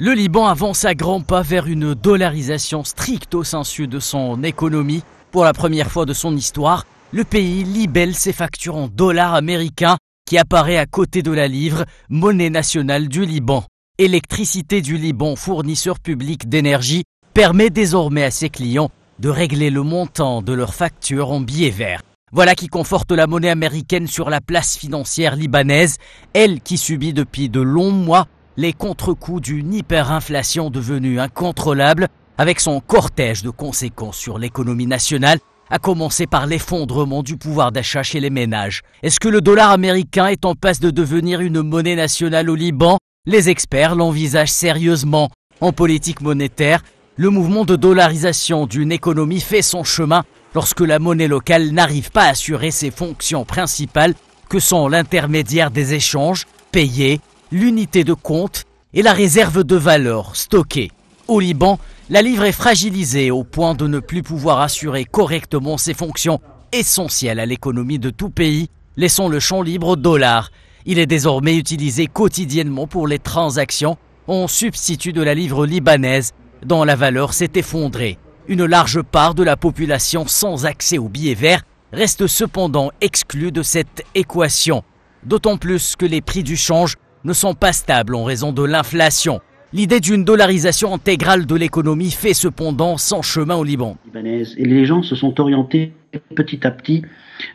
Le Liban avance à grands pas vers une dollarisation stricto sensu de son économie. Pour la première fois de son histoire, le pays libelle ses factures en dollars américains qui apparaît à côté de la livre, monnaie nationale du Liban. Électricité du Liban, fournisseur public d'énergie, permet désormais à ses clients de régler le montant de leurs factures en billets verts. Voilà qui conforte la monnaie américaine sur la place financière libanaise, elle qui subit depuis de longs mois les contre-coups d'une hyperinflation devenue incontrôlable avec son cortège de conséquences sur l'économie nationale, à commencer par l'effondrement du pouvoir d'achat chez les ménages. Est-ce que le dollar américain est en passe de devenir une monnaie nationale au Liban? Les experts l'envisagent sérieusement. En politique monétaire, le mouvement de dollarisation d'une économie fait son chemin lorsque la monnaie locale n'arrive pas à assurer ses fonctions principales que sont l'intermédiaire des échanges, payés, l'unité de compte et la réserve de valeur stockée. Au Liban, la livre est fragilisée au point de ne plus pouvoir assurer correctement ses fonctions essentielles à l'économie de tout pays, laissant le champ libre au dollar. Il est désormais utilisé quotidiennement pour les transactions en substitut de la livre libanaise dont la valeur s'est effondrée. Une large part de la population sans accès aux billets verts reste cependant exclue de cette équation, d'autant plus que les prix du change ne sont pas stables en raison de l'inflation. L'idée d'une dollarisation intégrale de l'économie fait cependant son chemin au Liban. Et les gens se sont orientés petit à petit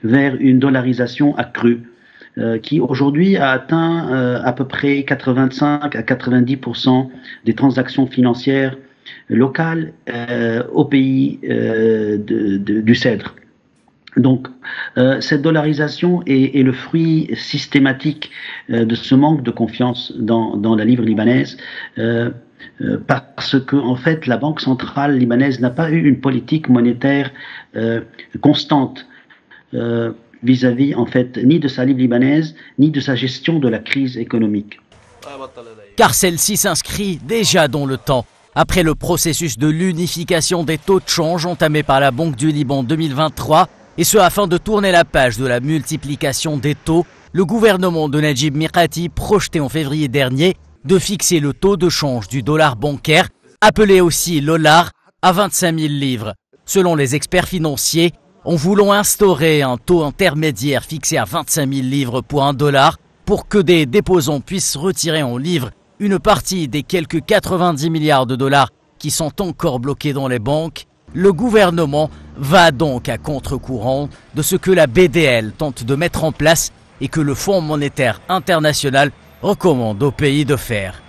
vers une dollarisation accrue qui aujourd'hui a atteint à peu près 85 à 90% des transactions financières locales au pays du Cèdre. Donc, cette dollarisation est le fruit systématique de ce manque de confiance dans la livre libanaise, parce que en fait, la Banque centrale libanaise n'a pas eu une politique monétaire constante vis-à-vis en fait ni de sa livre libanaise ni de sa gestion de la crise économique. Car celle-ci s'inscrit déjà dans le temps. Après le processus de l'unification des taux de change entamé par la Banque du Liban en 2023, et ce afin de tourner la page de la multiplication des taux, le gouvernement de Najib Mikati projetait en février dernier de fixer le taux de change du dollar bancaire, appelé aussi l'ollar, à 25 000 livres. Selon les experts financiers, en voulant instaurer un taux intermédiaire fixé à 25 000 livres pour un dollar, pour que des déposants puissent retirer en livres une partie des quelques 90 milliards de dollars qui sont encore bloqués dans les banques, le gouvernement va donc à contre-courant de ce que la BDL tente de mettre en place et que le Fonds monétaire international recommande au pays de faire.